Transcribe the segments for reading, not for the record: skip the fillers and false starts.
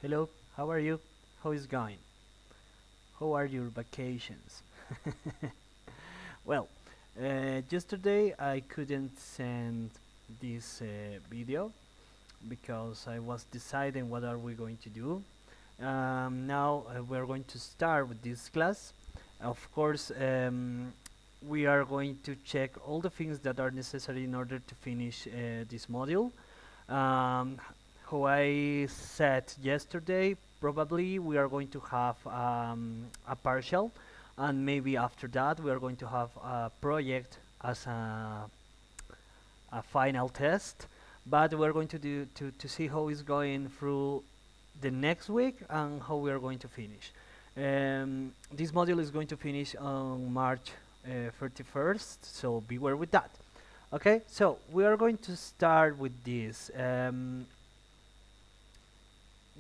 Hello, how are you? How is going? How are your vacations? Well, yesterday I couldn't send this video because I was deciding what are we going to do. Now we're going to start with this class. Of course, we are going to check all the things that are necessary in order to finish this module. Um, how I said yesterday, probably we are going to have a partial, and maybe after that we are going to have a project as a final test. But we're going to do to see how it's going through the next week and how we are going to finish. This module is going to finish on March 31st, so beware with that. Okay, so we are going to start with this.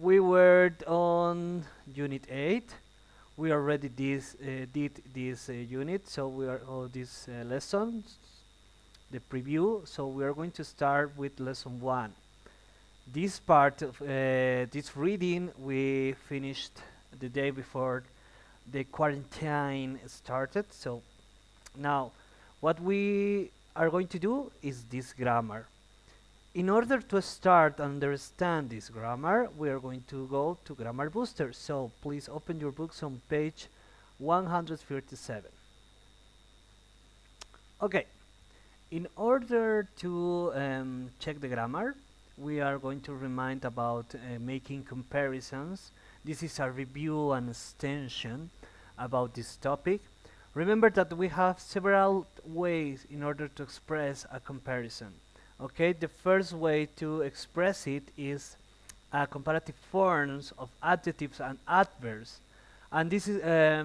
We were on Unit 8. We already did this unit, so we are all these lessons, the preview. So we are going to start with lesson 1. This part of this reading we finished the day before the quarantine started. So now what we are going to do is this grammar. In order to start understand this grammar, we are going to go to Grammar Booster. So please open your books on page 137. Okay, in order to check the grammar, we are going to remind about making comparisons. This is a review and extension about this topic. Remember that we have several ways in order to express a comparison. Okay, the first way to express it is comparative forms of adjectives and adverbs. And this is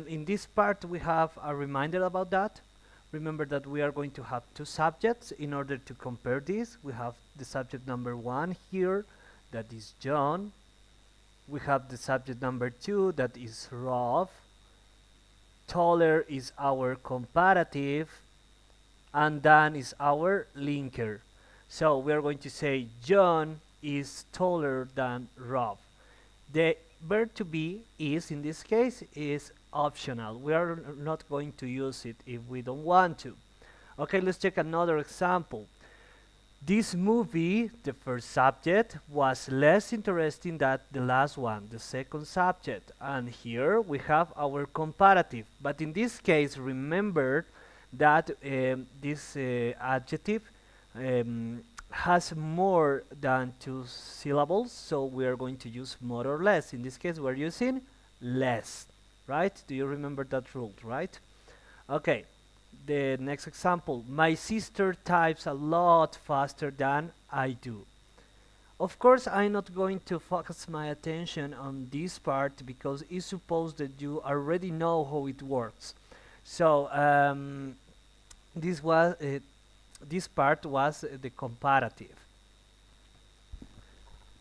in this part we have a reminder about that. Remember that we are going to have two subjects in order to compare this. We have the subject number 1 here, that is John. We have the subject number 2, that is Rob. Taller is our comparative, and Dan is our linker. So we are going to say John is taller than Rob. The verb to be is, in this case, is optional. We are not going to use it if we don't want to. Okay, let's check another example. This movie, the first subject, was less interesting than the last one, the second subject. And here we have our comparative. But in this case, remember that this adjective has more than two syllables, so we are going to use more or less. In this case, we're using less, right? Do you remember that rule, right? Okay, the next example. My sister types a lot faster than I do. Of course, I'm not going to focus my attention on this part because it's supposed that you already know how it works. So this was this part was the comparative.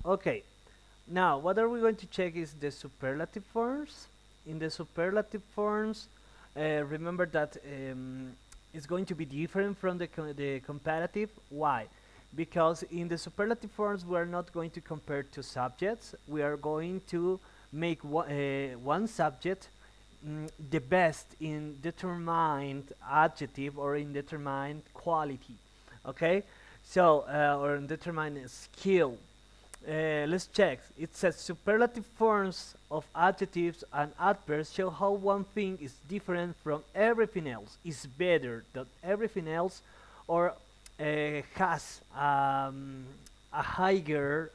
Okay, now what are we going to check is the superlative forms. In the superlative forms, remember that it's going to be different from the comparative. Why? Because in the superlative forms we are not going to compare two subjects. We are going to make one subject the best in determined adjective or in determined quality. Okay, so or in determined skill. Let's check. It says superlative forms of adjectives and adverbs show how one thing is different from everything else, is better than everything else, or has a higher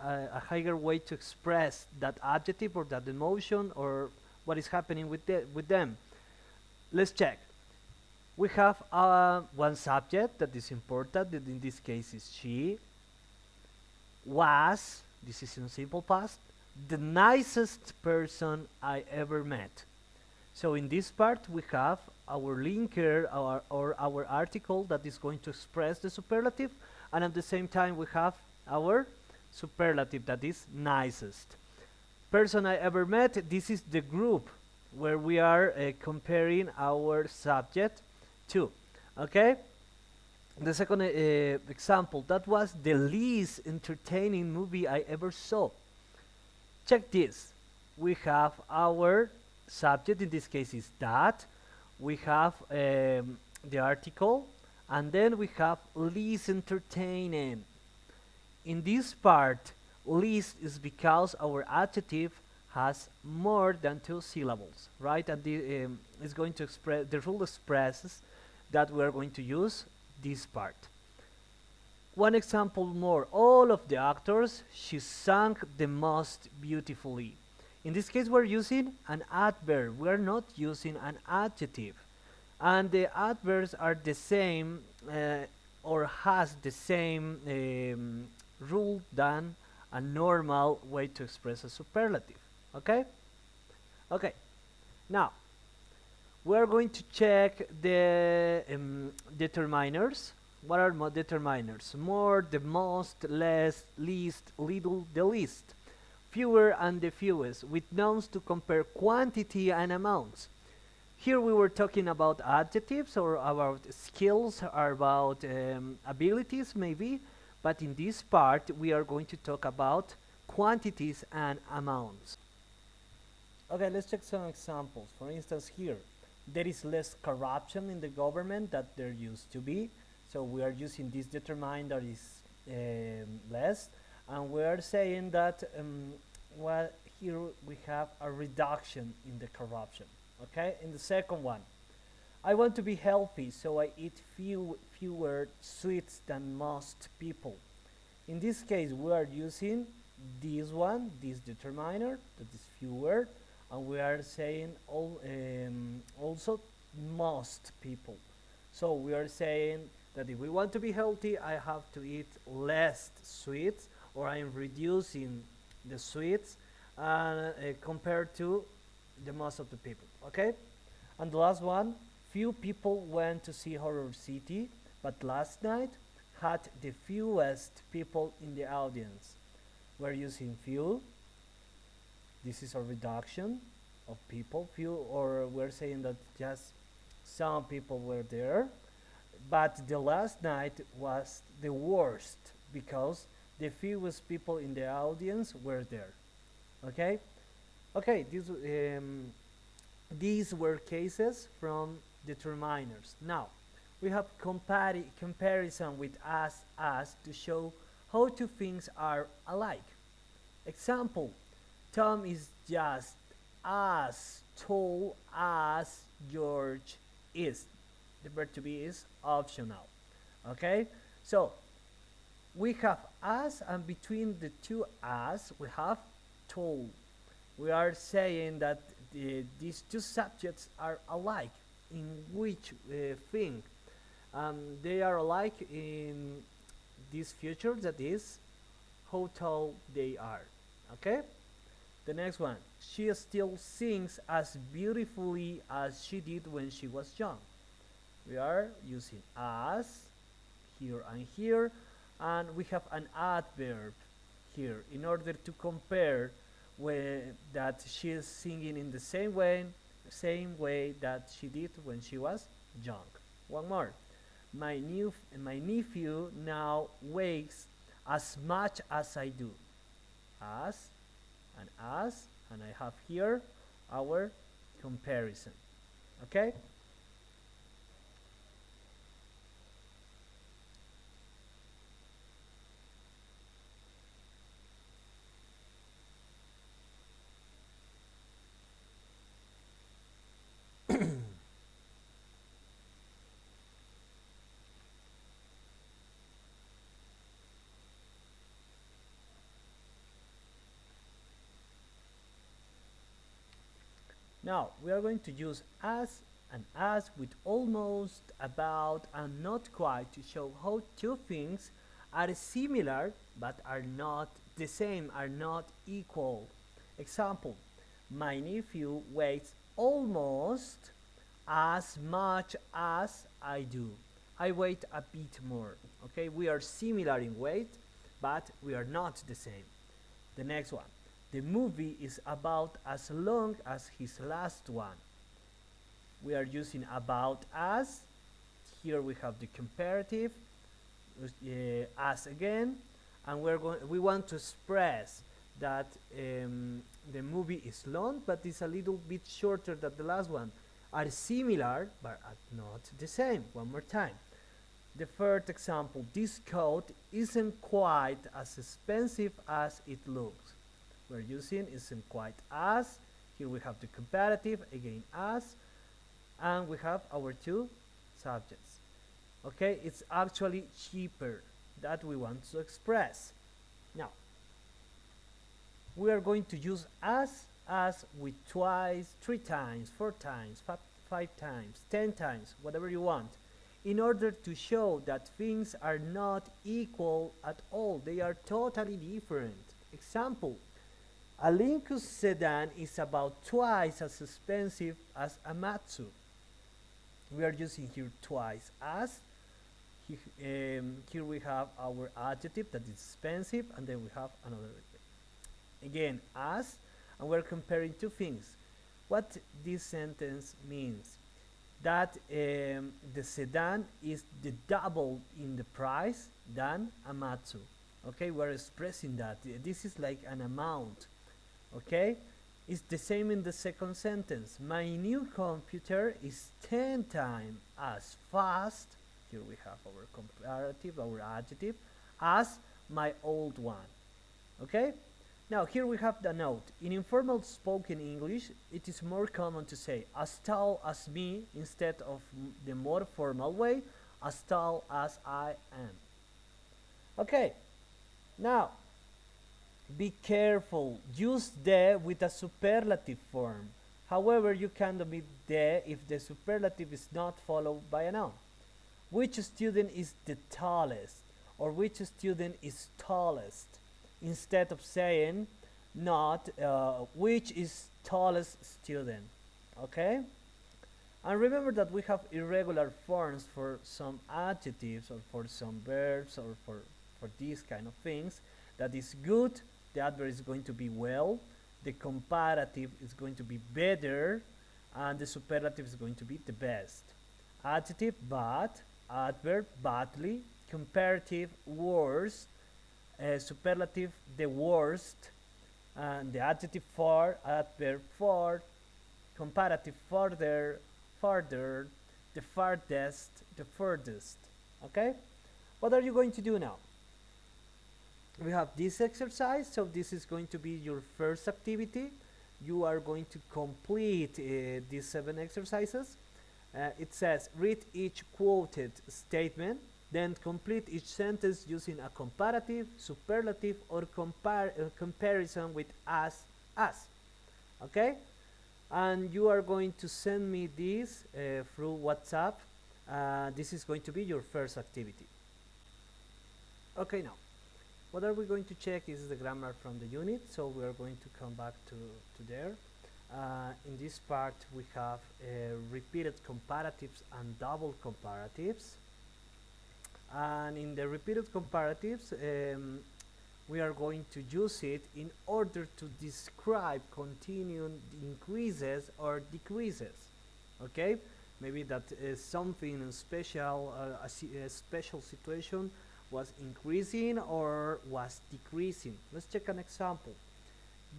way to express that adjective or that emotion or what is happening with them. Let's check. We have one subject that is important, that in this case is she. Was, this is in simple past, the nicest person I ever met. So in this part we have our linker or our article that is going to express the superlative, and at the same time we have our superlative that is nicest. Person I ever met, this is the group where we are comparing our subject to. Okay? The second example, that was the least entertaining movie I ever saw. Check this. We have our subject, in this case is that. We have the article, and then we have least entertaining. In this part, least is because our adjective has more than two syllables, right? And is going to express, the rule expresses that we are going to use this part. One example more, all of the actors, she sang the most beautifully. In this case, we're using an adverb, we're not using an adjective. And the adverbs are the same or has the same rule than a normal way to express a superlative. Okay? Okay. Now, we're going to check the determiners. What are determiners? More, the most, less, least, little, the least. Fewer and the fewest, with nouns to compare quantity and amounts. Here we were talking about adjectives or about skills or about abilities maybe, but in this part we are going to talk about quantities and amounts. Okay, let's check some examples. For instance, here, there is less corruption in the government that there used to be. So we are using this determiner is less, and we are saying that well, here we have a reduction in the corruption. Okay, in the second one, I want to be healthy, so I eat fewer sweets than most people. In this case, we are using this one, this determiner, that is fewer, and we are saying also most people. So we are saying that if we want to be healthy, I have to eat less sweets, or I am reducing the sweets compared to the most of the people. Okay, and the last one, few people went to see Horror City, but last night had the fewest people in the audience. We're using few. This is a reduction of people, few, or we're saying that just some people were there, but the last night was the worst because the fewest people in the audience were there. Okay, okay, these were cases from determiners. Now we have comparison with as to show how two things are alike. Example, Tom is just as tall as George is. The verb to be is optional. Okay, so we have as, and between the two as we have tall. We are saying that these two subjects are alike. In which thing? They are alike in this future, that is how tall they are. Okay, the next one, she still sings as beautifully as she did when she was young. We are using as here and here, and we have an adverb here in order to compare that she is singing in the same way that she did when she was young. One more, my nephew now weighs as much as I do. As, and I have here our comparison. Okay, now we are going to use as and as with almost, about, and not quite to show how two things are similar but are not the same, are not equal. Example, my nephew weighs almost as much as I do. I weigh a bit more. Okay, we are similar in weight, but we are not the same. The next one, the movie is about as long as his last one. We are using about as. Here we have the comparative as again, and we want to express that the movie is long, but it's a little bit shorter than the last one. Are similar, but are not the same. One more time. The third example, this coat isn't quite as expensive as it looks. We're using isn't quite as. Here we have the comparative, again as, and we have our two subjects. Okay, it's actually cheaper that we want to express. Now, we are going to use as with twice, 3 times, 4 times, 5 times, 10 times, whatever you want, in order to show that things are not equal at all. They are totally different. Example, a Lincoln sedan is about twice as expensive as a Matsu. We are using here twice as. Here we have our adjective that is expensive, and then we have another again as, and we're comparing two things. What this sentence means, that the sedan is the double in the price than a Matsu. Okay, we're expressing that this is like an amount. Okay, it's the same in the second sentence. My new computer is 10 times as fast. Here we have our comparative, our adjective, as my old one. Okay? Now here we have the note. In informal spoken English, it is more common to say as tall as me instead of the more formal way, as tall as I am. Okay. Now, be careful. Use the with a superlative form. However, you can omit the if the superlative is not followed by a noun. Which student is the tallest, or which student is tallest, instead of saying not which is tallest student. Okay, and remember that we have irregular forms for some adjectives or for some verbs or for these kind of things. That is good, the adverb is going to be well, the comparative is going to be better, and the superlative is going to be the best. Adjective bad, adverb badly, comparative worst, superlative the worst, and the adjective for, adverb for, comparative further, farther, the farthest, the furthest. Okay, what are you going to do now? We have this exercise, so this is going to be your first activity. You are going to complete these 7 exercises. It says read each quoted statement, then complete each sentence using a comparative, superlative, or comparison with as. Okay, and you are going to send me this through WhatsApp. This is going to be your first activity. Okay, now what are we going to check is the grammar from the unit, so we are going to come back to there. In this part we have repeated comparatives and double comparatives, and in the repeated comparatives we are going to use it in order to describe continued increases or decreases. Okay, maybe that is something special, a special situation was increasing or was decreasing. Let's check an example.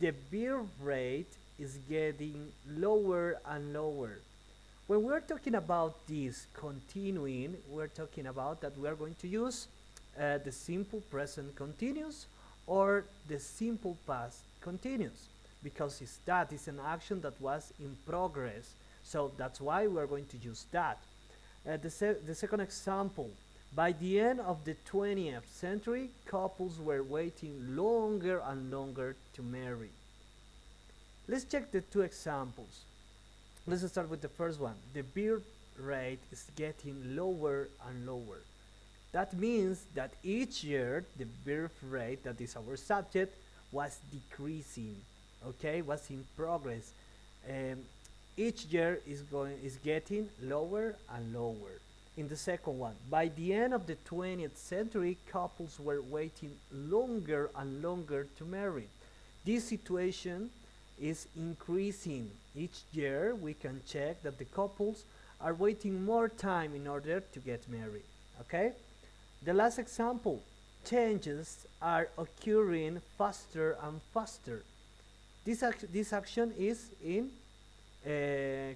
The birth rate is getting lower and lower. When we're talking about this continuing, we're talking about that we are going to use the simple present continuous or the simple past continuous, because that is an action that was in progress, so that's why we're going to use that. The second example, by the end of the 20th century, couples were waiting longer and longer to marry. Let's check the 2 examples. Let's start with the first one. The birth rate is getting lower and lower. That means that each year the birth rate, that is our subject, was decreasing. Okay, was in progress. Each year is getting lower and lower. In the second one, by the end of the 20th century, couples were waiting longer and longer to marry. This situation is increasing. Each year we can check that the couples are waiting more time in order to get married. Okay? The last example, changes are occurring faster and faster. This action is in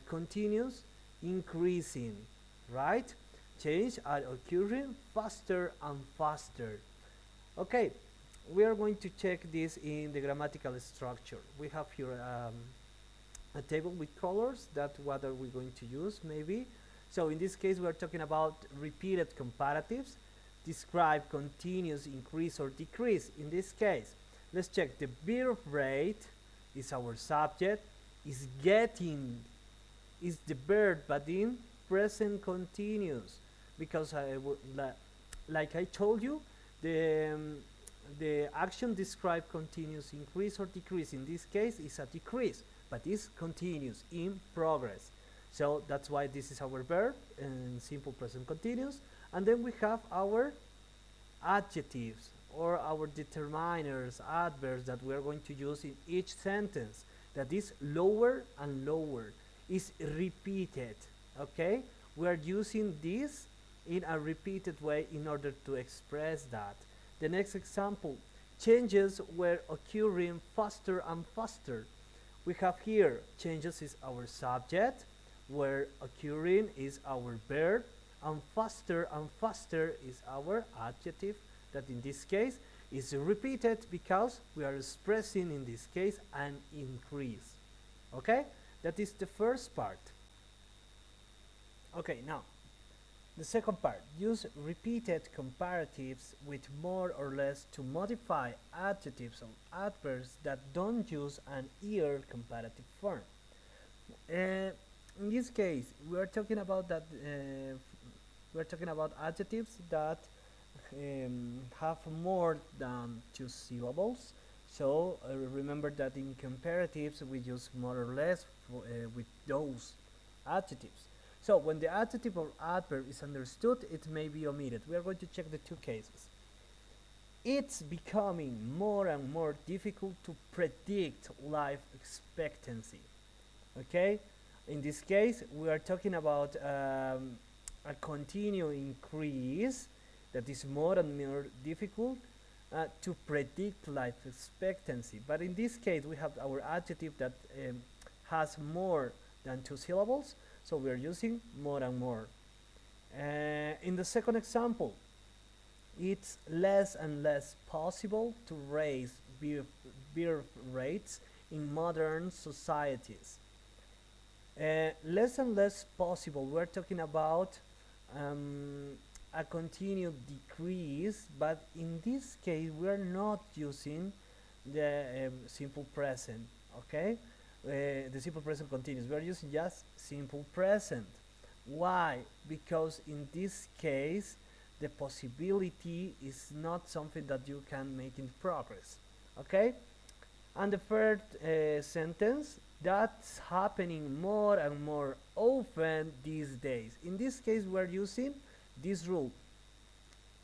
continuous increasing, right? Changes are occurring faster and faster. Okay, we are going to check this in the grammatical structure. We have here a table with colors. That what are we going to use maybe. So in this case we are talking about repeated comparatives. Describe continuous increase or decrease. In this case, let's check. The birth rate is our subject. Is getting is the verb, but in present continuous, because like I told you, the action describe continuous increase or decrease. In this case is a decrease, but is continuous in progress. So that's why this is our verb in simple present continuous. And then we have our adjectives or our determiners, adverbs that we are going to use in each sentence. That is lower and lower, is repeated. Okay, we are using this in a repeated way in order to express that. The next example, changes were occurring faster and faster. We have here changes is our subject, where occurring is our verb, and faster is our adjective, that in this case is repeated because we are expressing in this case an increase. Okay, that is the first part. Okay, now the second part, use repeated comparatives with more or less to modify adjectives or adverbs that don't use an er comparative form. In this case, we are talking about that. We are talking about adjectives that have more than two syllables. So remember that in comparatives we use more or less with those adjectives. So when the adjective or adverb is understood, it may be omitted. We are going to check the two cases. It's becoming more and more difficult to predict life expectancy. Okay, in this case we are talking about a continued increase that is more and more difficult to predict life expectancy. But in this case we have our adjective that has more than two syllables, so we are using more and more. In the second example, it's less and less possible to raise birth rates in modern societies. Less and less possible, we're talking about a continued decrease, but in this case we are not using the simple present. Okay, the simple present continuous, we are using just simple present. Why? Because in this case the possibility is not something that you can make in progress. Okay, and the third sentence, that's happening more and more often these days. In this case we are using this rule.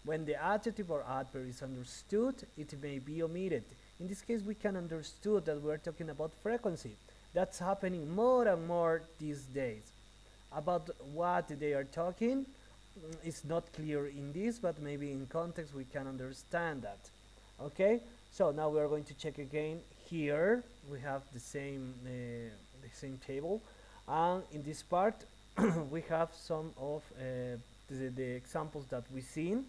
When the adjective or adverb is understood, it may be omitted. In this case we can understood that we are talking about frequency. That's happening more and more these days. About what they are talking is not clear in this, but maybe in context we can understand that. Okay, so now we are going to check again. Here we have the same table, and in this part we have some of the examples that we've seen.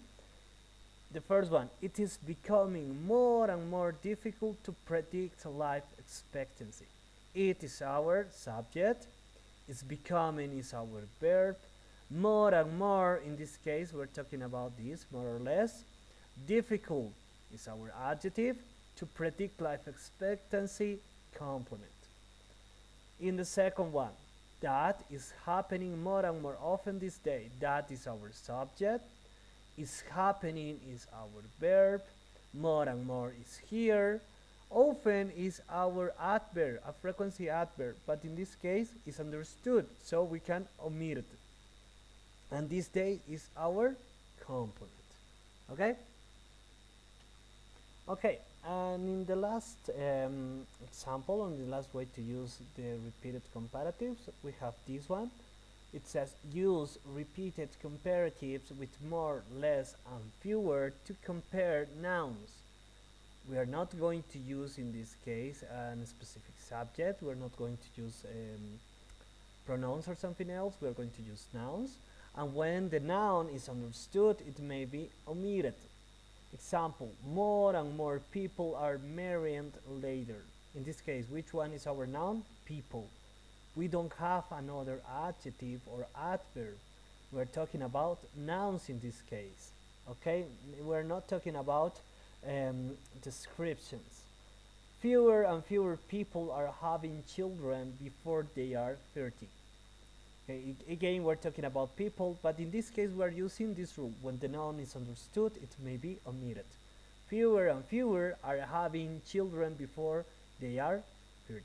The first one, it is becoming more and more difficult to predict life expectancy. It is our subject, it's becoming is our verb, more and more, in this case we're talking about this, more or less. Difficult is our adjective, to predict life expectancy, complement. In the second one, that is happening more and more often this day, that is our subject, is happening is our verb, more and more is here, often is our adverb, a frequency adverb, but in this case is understood, so we can omit it. And this day is our complement. Okay? Okay, and in the last example, on the last way to use the repeated comparatives, we have this one. It says use repeated comparatives with more, less, and fewer to compare nouns. We are not going to use in this case a specific subject. We're not going to use pronouns or something else. We're going to use nouns. And when the noun is understood, it may be omitted. Example, more and more people are marrying later. In this case, which one is our noun? People. We don't have another adjective or adverb. We're talking about nouns in this case. Okay, we're not talking about descriptions. Fewer and fewer people are having children before they are 30. Okay, again, we're talking about people, but in this case, we're using this rule. When the noun is understood, it may be omitted. Fewer and fewer are having children before they are 30.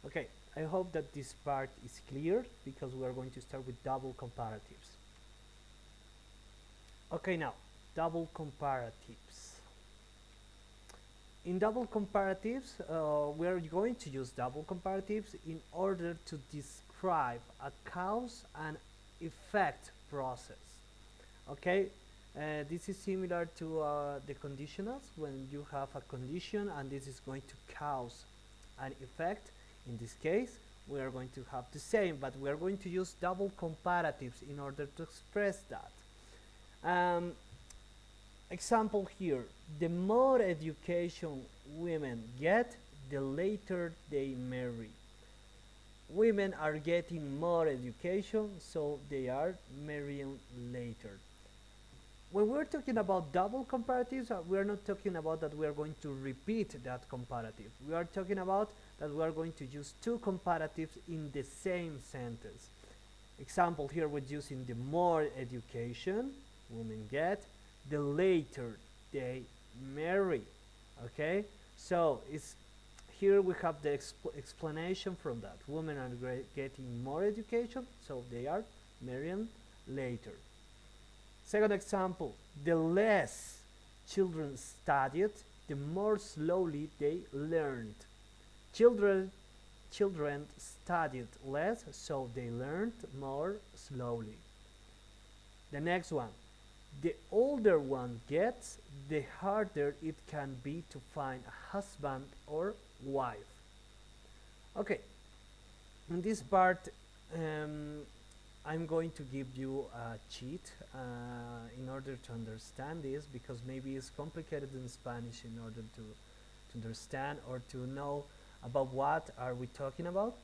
Okay, I hope that this part is clear because we are going to start with double comparatives. Okay, now, double comparatives. In double comparatives, we are going to use double comparatives in order to describe a cause and effect process. Okay, this is similar to the conditionals when you have a condition and this is going to cause an effect. In this case, we are going to have the same, but we are going to use double comparatives in order to express that. Example here, the more education women get, the later they marry. Women are getting more education, so they are marrying later. When we're talking about double comparatives, we are not talking about that we are going to repeat that comparative. We are talking about that we are going to use two comparatives in the same sentence. Example here, we're using the more education women get, the later they marry. Okay, so it's here we have the explanation from that. Women are getting more education, so they are marrying later. Second example, the less children studied, the more slowly they learned. Children studied less, so they learned more slowly. The next one, the older one gets, the harder it can be to find a husband or wife. Okay, in this part, I'm going to give you a cheat in order to understand this, because maybe it's complicated in Spanish in order to understand or to know about what are we talking about.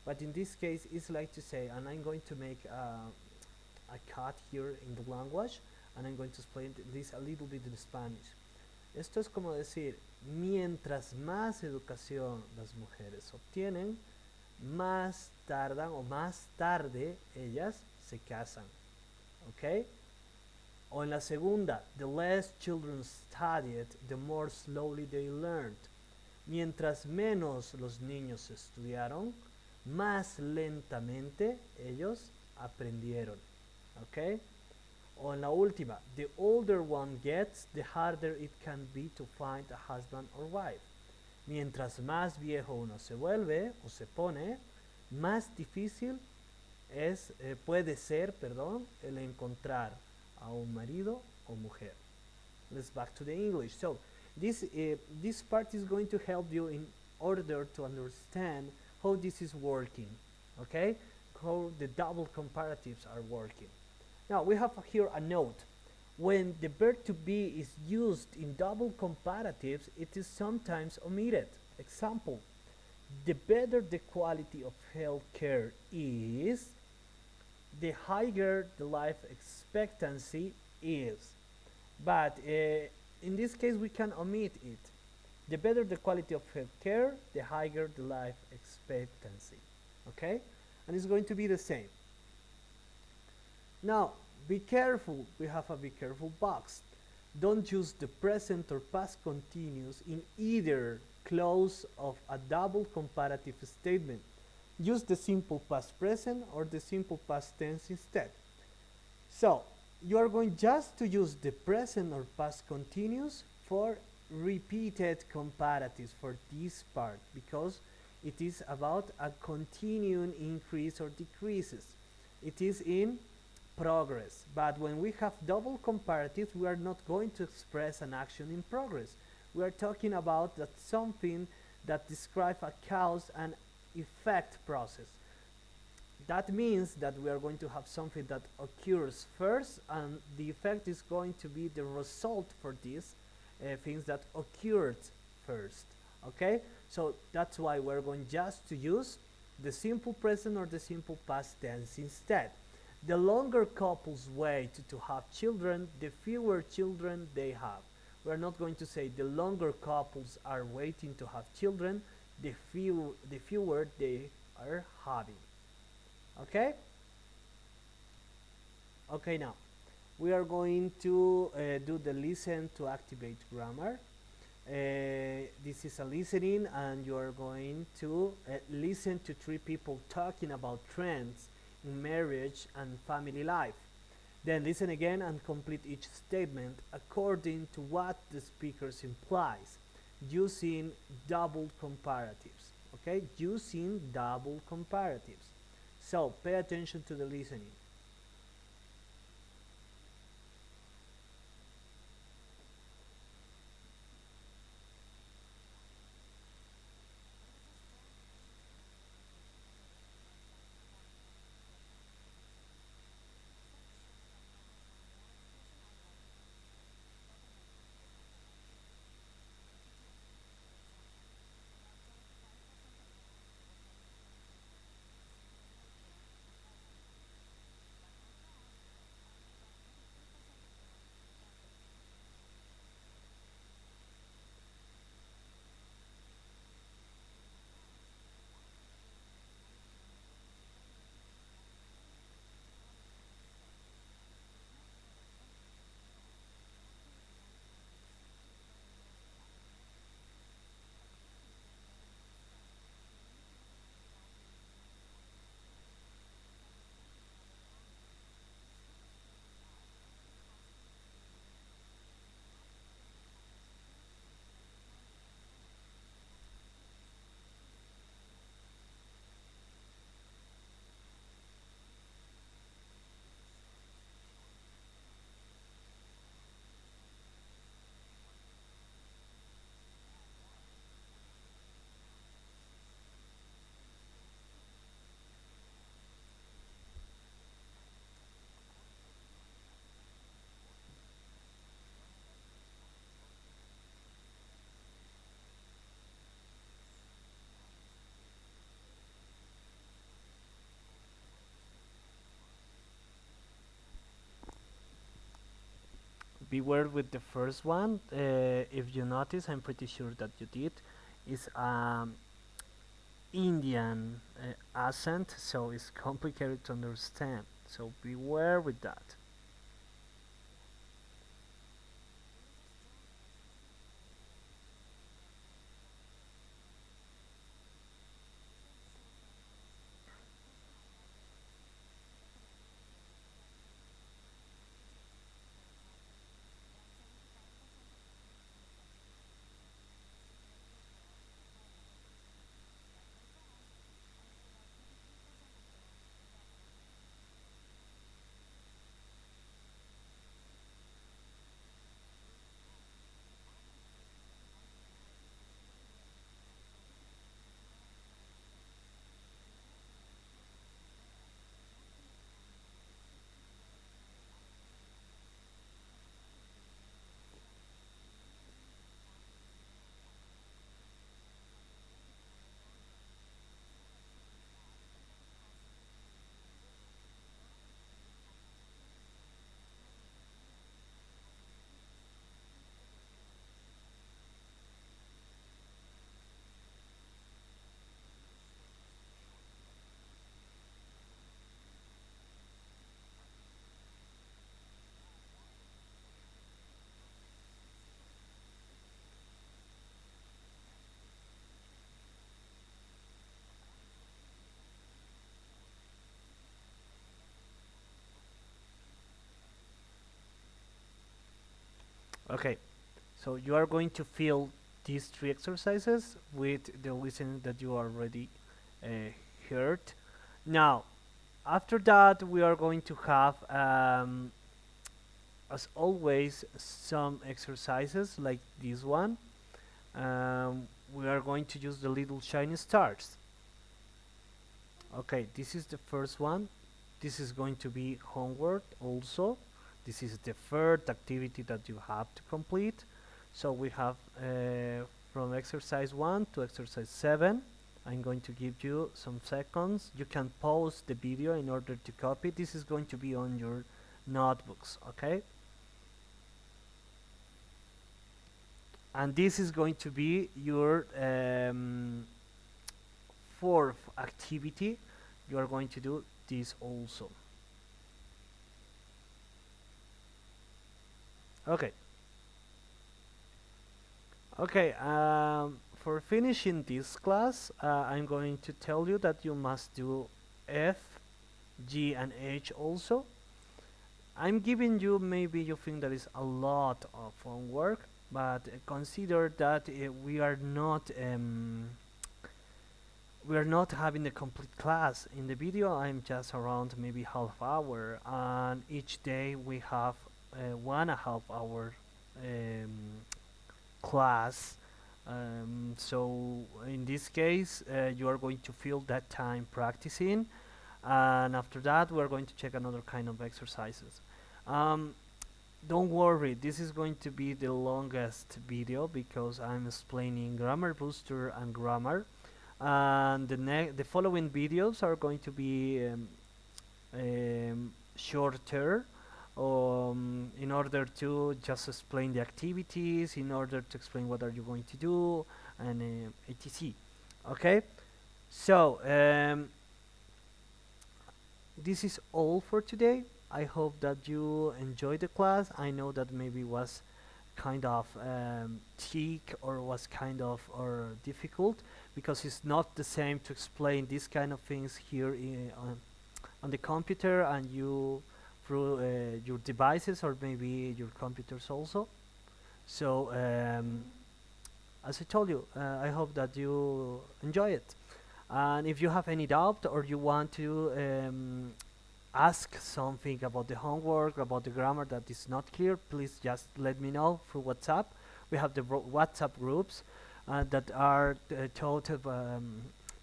But in this case, it's like to say, and I'm going to make a cut here in the language, and I'm going to explain this a little bit in Spanish. Esto es como decir, mientras más educación las mujeres obtienen, más tardan o más tarde ellas se casan. ¿Ok? O en la segunda, the less children studied, the more slowly they learned. Mientras menos los niños estudiaron, más lentamente ellos aprendieron. ¿Ok? O en la última, the older one gets, the harder it can be to find a husband or wife. Mientras más viejo uno se vuelve o se pone, más difícil puede ser, el encontrar a un marido o mujer. Let's back to the English. So this part is going to help you in order to understand how this is working, okay? How the double comparatives are working. Now we have here a note. When the verb to be is used in double comparatives, it is sometimes omitted. Example, the better the quality of health care is, the higher the life expectancy is. But in this case, we can omit it. The better the quality of health care, the higher the life expectancy. Okay? And it's going to be the same. Now, be careful. We have a be careful box. Don't use the present or past continuous in either clause of a double comparative statement. Use the simple past present or the simple past tense instead. So, you are going just to use the present or past continuous for repeated comparatives for this part, because it is about a continuing increase or decreases. it is in progress. But when we have double comparatives, we are not going to express an action in progress. We are talking about that something that describes a cause and effect process. That means that we are going to have something that occurs first, and the effect is going to be the result for these things that occurred first. Okay, so that's why we're going just to use the simple present or the simple past tense instead. The longer couples wait to have children, the fewer children they have. We're not going to say the longer couples are waiting to have children, the fewer they are having. Okay? Okay, now we are going to do the listen to activate grammar. This is a listening, and you are going to listen to three people talking about trends in marriage and family life. Then listen again and complete each statement according to what the speakers implies, using double comparatives. Okay, using double comparatives. So pay attention to the listening. Beware with the first one. If you notice, I'm pretty sure that you did, is Indian accent, so it's complicated to understand. So beware with that. Okay, so you are going to fill these three exercises with the listening that you already uh, heard. Now, After that, we are going to have, as always, some exercises like this one. We are going to use the little shiny stars. Okay, this is the first one. This is going to be homework also. This is the third activity that you have to complete. So we have from exercise 1 to exercise 7. I'm going to give you some seconds. You can pause the video in order to copy. This is going to be on your notebooks, okay? And this is going to be your fourth activity. You are going to do this also. Okay. Okay, for finishing this class, I'm going to tell you that you must do F, G, and H also. I'm giving you, maybe you think that is a lot of homework, but consider that we are not having a complete class. In the video, I'm just around maybe half hour, and each day we have 1.5 hour class. So in this case, you are going to fill that time practicing, and after that we're going to check another kind of exercises. Don't worry, this is going to be the longest video because I'm explaining grammar booster and grammar, and the following videos are going to be shorter, in order to just explain the activities, in order to explain what are you going to do, and etc. Okay, so this is all for today. I hope that you enjoyed the class. I know that maybe it was kind of thick or was kind of or difficult because it's not the same to explain these kind of things here on the computer and you through your devices or maybe your computers also. So as I told you, I hope that you enjoy it. And if you have any doubt or you want to ask something about the homework, about the grammar that is not clear, please just let me know through WhatsApp. We have the WhatsApp groups that are taught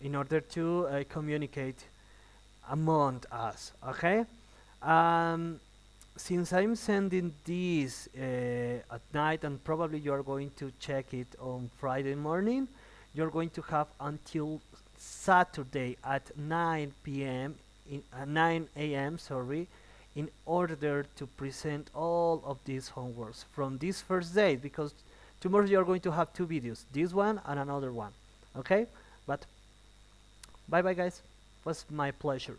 in order to communicate among us, okay? Um, since I'm sending this at night and probably you're going to check it on Friday morning, you're going to have until Saturday at 9 p.m. 9 a.m. sorry, in order to present all of these homeworks from this first day, because tomorrow you're going to have two videos, this one and another one, okay? But bye bye guys, it was my pleasure.